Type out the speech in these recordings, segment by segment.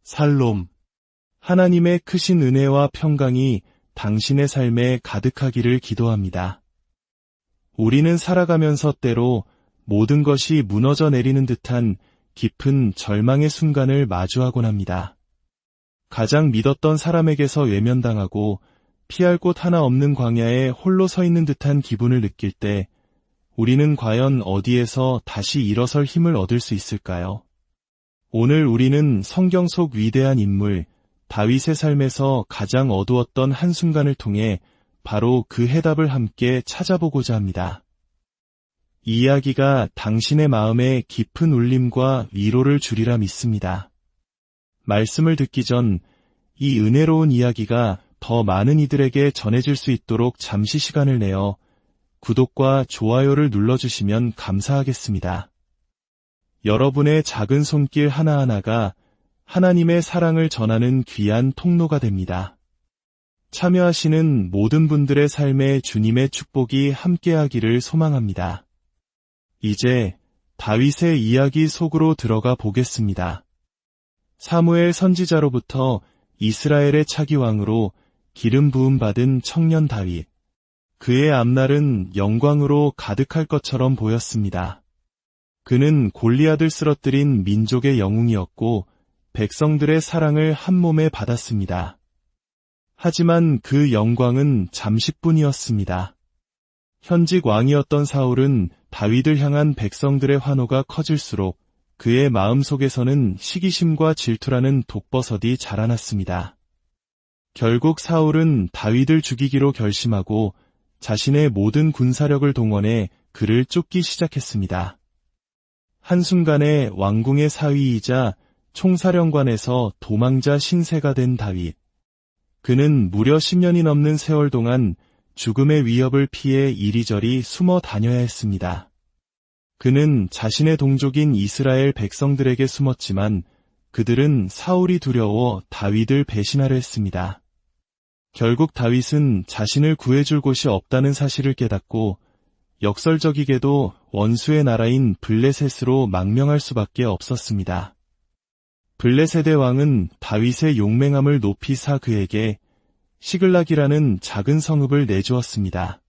살롬. 하나님의 크신 은혜와 평강이 당신의 삶에 가득하기를 기도합니다. 우리는 살아가면서 때로 모든 것이 무너져 내리는 듯한 깊은 절망의 순간을 마주하곤 합니다. 가장 믿었던 사람에게서 외면당하고 피할 곳 하나 없는 광야에 홀로 서 있는 듯한 기분을 느낄 때 우리는 과연 어디에서 다시 일어설 힘을 얻을 수 있을까요? 오늘 우리는 성경 속 위대한 인물 다윗의 삶에서 가장 어두웠던 한순간을 통해 바로 그 해답을 함께 찾아보고자 합니다. 이 이야기가 당신의 마음에 깊은 울림과 위로를 주리라 믿습니다. 말씀을 듣기 전 이 은혜로운 이야기가 더 많은 이들에게 전해질 수 있도록 잠시 시간을 내어 구독과 좋아요를 눌러주시면 감사하겠습니다. 여러분의 작은 손길 하나하나가 하나님의 사랑을 전하는 귀한 통로가 됩니다. 참여하시는 모든 분들의 삶에 주님의 축복이 함께하기를 소망합니다. 이제 다윗의 이야기 속으로 들어가 보겠습니다. 사무엘 선지자로부터 이스라엘의 차기 왕으로 기름 부음 받은 청년 다윗. 그의 앞날은 영광으로 가득할 것처럼 보였습니다. 그는 골리앗을 쓰러뜨린 민족의 영웅이었고 백성들의 사랑을 한몸에 받았습니다. 하지만 그 영광은 잠시뿐이었습니다. 현직 왕이었던 사울은 다윗을 향한 백성들의 환호가 커질수록 그의 마음속에서는 시기심과 질투라는 독버섯이 자라났습니다. 결국 사울은 다윗을 죽이기로 결심하고 자신의 모든 군사력을 동원해 그를 쫓기 시작했습니다. 한순간에 왕궁의 사위이자 총사령관에서 도망자 신세가 된 다윗. 그는 무려 10년이 넘는 세월 동안 죽음의 위협을 피해 이리저리 숨어 다녀야 했습니다. 그는 자신의 동족인 이스라엘 백성들에게 숨었지만 그들은 사울이 두려워 다윗을 배신하려 했습니다. 결국 다윗은 자신을 구해줄 곳이 없다는 사실을 깨닫고 역설적이게도 원수의 나라인 블레셋으로 망명할 수밖에 없었습니다. 블레셋의 왕은 다윗의 용맹함을 높이 사 그에게 시글락이라는 작은 성읍을 내주었습니다.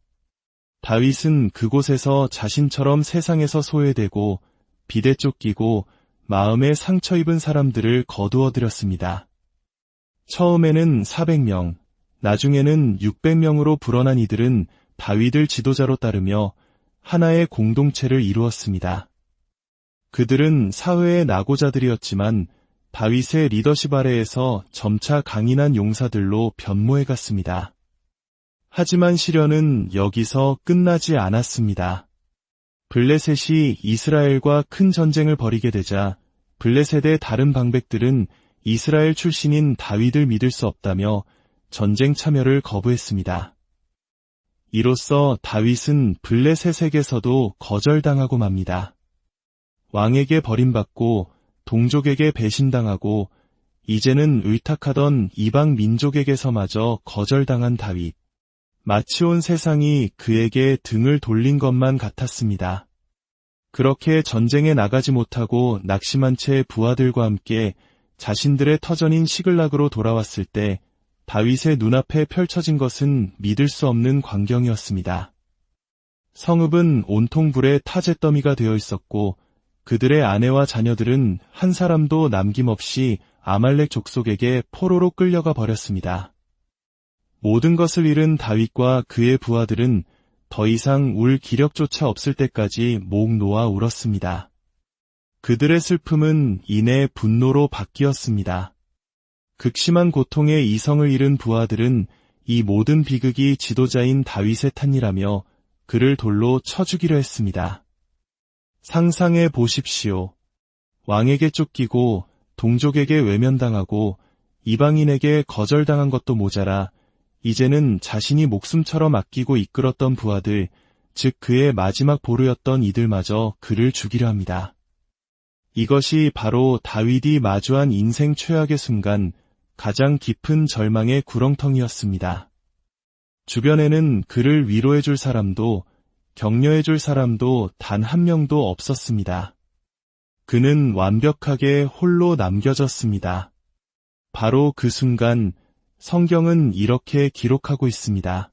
다윗은 그곳에서 자신처럼 세상에서 소외되고 비대 쫓기고 마음에 상처 입은 사람들을 거두어들였습니다. 처음에는 400명, 나중에는 600명으로 불어난 이들은 다윗을 지도자로 따르며 하나의 공동체를 이루었습니다. 그들은 사회의 낙오자들이었지만 다윗의 리더십 아래에서 점차 강인한 용사들로 변모해갔습니다. 하지만 시련은 여기서 끝나지 않았습니다. 블레셋이 이스라엘과 큰 전쟁을 벌이게 되자 블레셋의 다른 방백들은 이스라엘 출신인 다윗을 믿을 수 없다며 전쟁 참여를 거부했습니다. 이로써 다윗은 블레셋에게서도 거절당하고 맙니다. 왕에게 버림받고 동족에게 배신당하고 이제는 의탁하던 이방 민족에게서마저 거절당한 다윗. 마치 온 세상이 그에게 등을 돌린 것만 같았습니다. 그렇게 전쟁에 나가지 못하고 낙심한 채 부하들과 함께 자신들의 터전인 시글락으로 돌아왔을 때 다윗의 눈앞에 펼쳐진 것은 믿을 수 없는 광경이었습니다. 성읍은 온통 불의 타잿더미가 되어 있었고 그들의 아내와 자녀들은 한 사람도 남김없이 아말렉 족속에게 포로로 끌려가 버렸습니다. 모든 것을 잃은 다윗과 그의 부하들은 더 이상 울 기력조차 없을 때까지 목 놓아 울었습니다. 그들의 슬픔은 이내 분노로 바뀌었습니다. 극심한 고통에 이성을 잃은 부하들은 이 모든 비극이 지도자인 다윗의 탓이라며 그를 돌로 쳐 죽이려 했습니다. 상상해 보십시오. 왕에게 쫓기고 동족에게 외면당하고 이방인에게 거절당한 것도 모자라 이제는 자신이 목숨처럼 아끼고 이끌었던 부하들, 즉 그의 마지막 보루였던 이들마저 그를 죽이려 합니다. 이것이 바로 다윗이 마주한 인생 최악의 순간, 가장 깊은 절망의 구렁텅이였습니다. 주변에는 그를 위로해줄 사람도 격려해줄 사람도 단 한 명도 없었습니다. 그는 완벽하게 홀로 남겨졌습니다. 바로 그 순간 성경은 이렇게 기록하고 있습니다.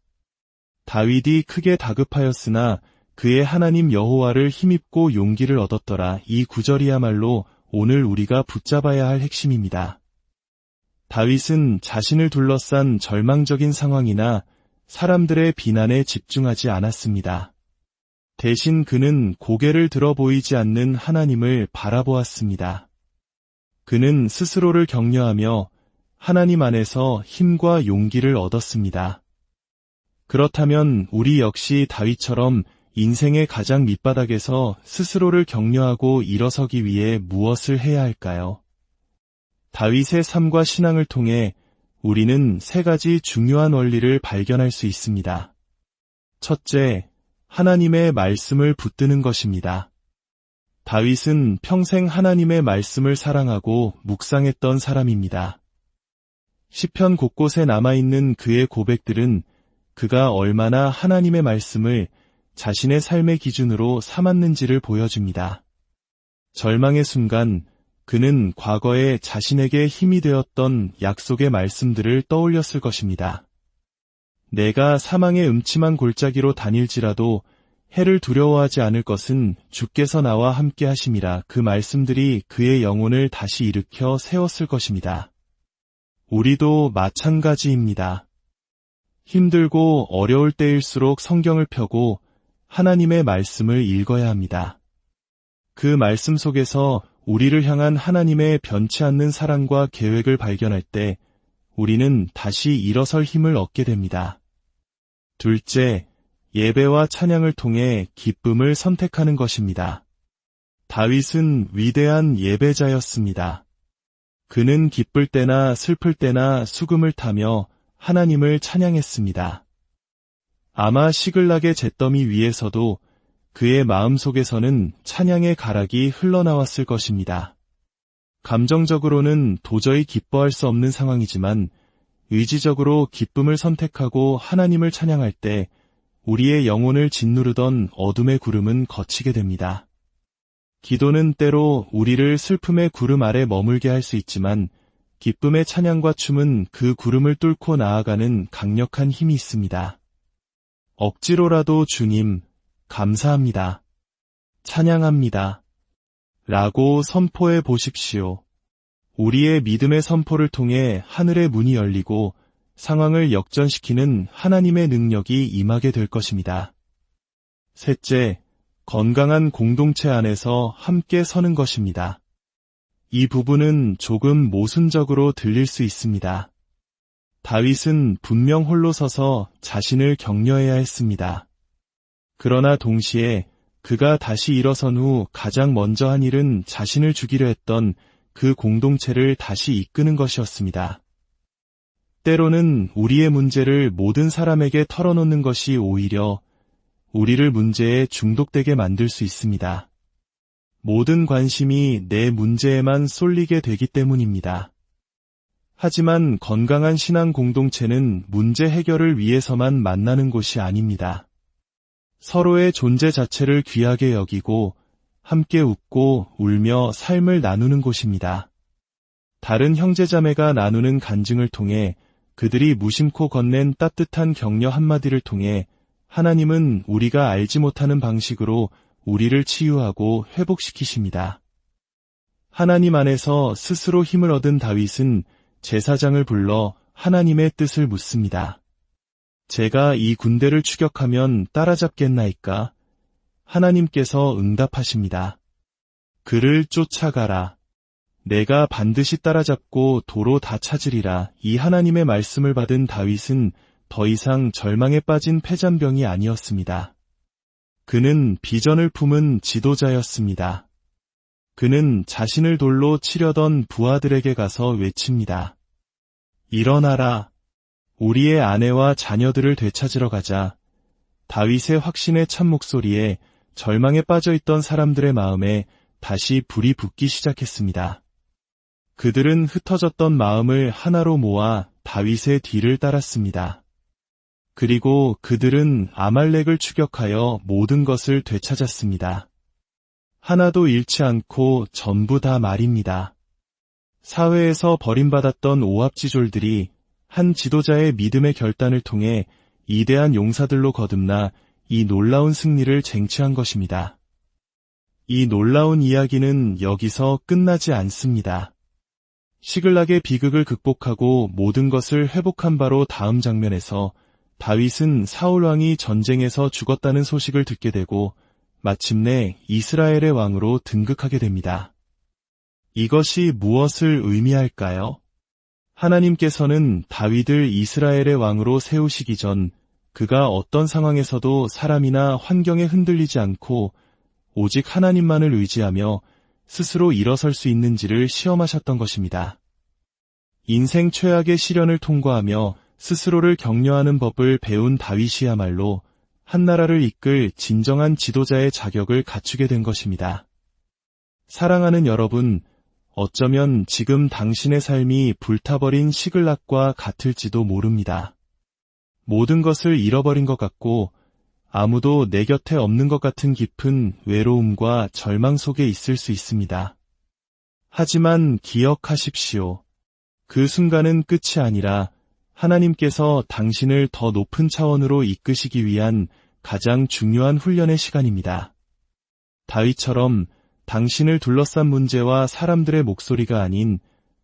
다윗이 크게 다급하였으나 그의 하나님 여호와를 힘입고 용기를 얻었더라. 이 구절이야말로 오늘 우리가 붙잡아야 할 핵심입니다. 다윗은 자신을 둘러싼 절망적인 상황이나 사람들의 비난에 집중하지 않았습니다. 대신 그는 고개를 들어 보이지 않는 하나님을 바라보았습니다. 그는 스스로를 격려하며 하나님 안에서 힘과 용기를 얻었습니다. 그렇다면 우리 역시 다윗처럼 인생의 가장 밑바닥에서 스스로를 격려하고 일어서기 위해 무엇을 해야 할까요? 다윗의 삶과 신앙을 통해 우리는 세 가지 중요한 원리를 발견할 수 있습니다. 첫째, 하나님의 말씀을 붙드는 것입니다. 다윗은 평생 하나님의 말씀을 사랑하고 묵상했던 사람입니다. 시편 곳곳에 남아있는 그의 고백들은 그가 얼마나 하나님의 말씀을 자신의 삶의 기준으로 삼았는지를 보여줍니다. 절망의 순간 그는 과거에 자신에게 힘이 되었던 약속의 말씀들을 떠올렸을 것입니다. 내가 사망의 음침한 골짜기로 다닐지라도 해를 두려워하지 않을 것은 주께서 나와 함께 하심이라. 그 말씀들이 그의 영혼을 다시 일으켜 세웠을 것입니다. 우리도 마찬가지입니다. 힘들고 어려울 때일수록 성경을 펴고 하나님의 말씀을 읽어야 합니다. 그 말씀 속에서 우리를 향한 하나님의 변치 않는 사랑과 계획을 발견할 때 우리는 다시 일어설 힘을 얻게 됩니다. 둘째, 예배와 찬양을 통해 기쁨을 선택하는 것입니다. 다윗은 위대한 예배자였습니다. 그는 기쁠 때나 슬플 때나 수금을 타며 하나님을 찬양했습니다. 아마 시글락의 잿더미 위에서도 그의 마음속에서는 찬양의 가락이 흘러나왔을 것입니다. 감정적으로는 도저히 기뻐할 수 없는 상황이지만 의지적으로 기쁨을 선택하고 하나님을 찬양할 때 우리의 영혼을 짓누르던 어둠의 구름은 걷히게 됩니다. 기도는 때로 우리를 슬픔의 구름 아래 머물게 할 수 있지만 기쁨의 찬양과 춤은 그 구름을 뚫고 나아가는 강력한 힘이 있습니다. 억지로라도 주님, 감사합니다. 찬양합니다. 라고 선포해 보십시오. 우리의 믿음의 선포를 통해 하늘의 문이 열리고 상황을 역전시키는 하나님의 능력이 임하게 될 것입니다. 셋째, 건강한 공동체 안에서 함께 서는 것입니다. 이 부분은 조금 모순적으로 들릴 수 있습니다. 다윗은 분명 홀로 서서 자신을 격려해야 했습니다. 그러나 동시에 그가 다시 일어선 후 가장 먼저 한 일은 자신을 죽이려 했던 그 공동체를 다시 이끄는 것이었습니다. 때로는 우리의 문제를 모든 사람에게 털어놓는 것이 오히려 우리를 문제에 중독되게 만들 수 있습니다. 모든 관심이 내 문제에만 쏠리게 되기 때문입니다. 하지만 건강한 신앙 공동체는 문제 해결을 위해서만 만나는 곳이 아닙니다. 서로의 존재 자체를 귀하게 여기고 함께 웃고 울며 삶을 나누는 곳입니다. 다른 형제자매가 나누는 간증을 통해 그들이 무심코 건넨 따뜻한 격려 한마디를 통해 하나님은 우리가 알지 못하는 방식으로 우리를 치유하고 회복시키십니다. 하나님 안에서 스스로 힘을 얻은 다윗은 제사장을 불러 하나님의 뜻을 묻습니다. 제가 이 군대를 추격하면 따라잡겠나이까? 하나님께서 응답하십니다. 그를 쫓아가라. 내가 반드시 따라잡고 도로 다 찾으리라. 이 하나님의 말씀을 받은 다윗은 더 이상 절망에 빠진 패잔병이 아니었습니다. 그는 비전을 품은 지도자였습니다. 그는 자신을 돌로 치려던 부하들에게 가서 외칩니다. 일어나라. 우리의 아내와 자녀들을 되찾으러 가자. 다윗의 확신의 참 목소리에 절망에 빠져있던 사람들의 마음에 다시 불이 붙기 시작했습니다. 그들은 흩어졌던 마음을 하나로 모아 다윗의 뒤를 따랐습니다. 그리고 그들은 아말렉을 추격하여 모든 것을 되찾았습니다. 하나도 잃지 않고 전부 다 말입니다. 사회에서 버림받았던 오합지졸들이 한 지도자의 믿음의 결단을 통해 이대한 용사들로 거듭나 이 놀라운 승리를 쟁취한 것입니다. 이 놀라운 이야기는 여기서 끝나지 않습니다. 시글락의 비극을 극복하고 모든 것을 회복한 바로 다음 장면에서 다윗은 사울 왕이 전쟁에서 죽었다는 소식을 듣게 되고 마침내 이스라엘의 왕으로 등극하게 됩니다. 이것이 무엇을 의미할까요? 하나님께서는 다윗을 이스라엘의 왕으로 세우시기 전 그가 어떤 상황에서도 사람이나 환경에 흔들리지 않고 오직 하나님만을 의지하며 스스로 일어설 수 있는지를 시험하셨던 것입니다. 인생 최악의 시련을 통과하며 스스로를 격려하는 법을 배운 다윗이야말로 한 나라를 이끌 진정한 지도자의 자격을 갖추게 된 것입니다. 사랑하는 여러분, 어쩌면 지금 당신의 삶이 불타버린 시글락과 같을지도 모릅니다. 모든 것을 잃어버린 것 같고 아무도 내 곁에 없는 것 같은 깊은 외로움과 절망 속에 있을 수 있습니다. 하지만 기억하십시오. 그 순간은 끝이 아니라 하나님께서 당신을 더 높은 차원으로 이끄시기 위한 가장 중요한 훈련의 시간입니다. 다윗처럼 당신을 둘러싼 문제와 사람들의 목소리가 아닌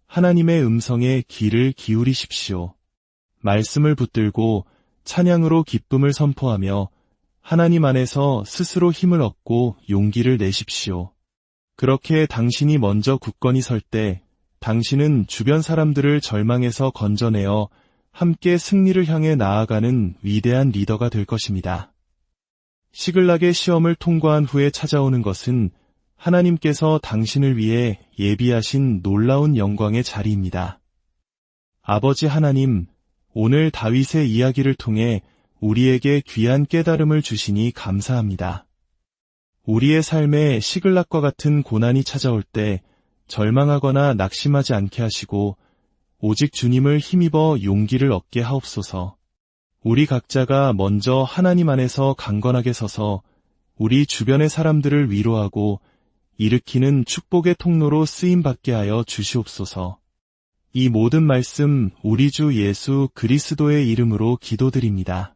하나님의 음성에 귀를 기울이십시오. 말씀을 붙들고 찬양으로 기쁨을 선포하며 하나님 안에서 스스로 힘을 얻고 용기를 내십시오. 그렇게 당신이 먼저 굳건히 설 때 당신은 주변 사람들을 절망에서 건져내어 함께 승리를 향해 나아가는 위대한 리더가 될 것입니다. 시글락의 시험을 통과한 후에 찾아오는 것은 하나님께서 당신을 위해 예비하신 놀라운 영광의 자리입니다. 아버지 하나님, 오늘 다윗의 이야기를 통해 우리에게 귀한 깨달음을 주시니 감사합니다. 우리의 삶에 시글락과 같은 고난이 찾아올 때 절망하거나 낙심하지 않게 하시고 오직 주님을 힘입어 용기를 얻게 하옵소서. 우리 각자가 먼저 하나님 안에서 강건하게 서서 우리 주변의 사람들을 위로하고 일으키는 축복의 통로로 쓰임받게 하여 주시옵소서. 이 모든 말씀 우리 주 예수 그리스도의 이름으로 기도드립니다.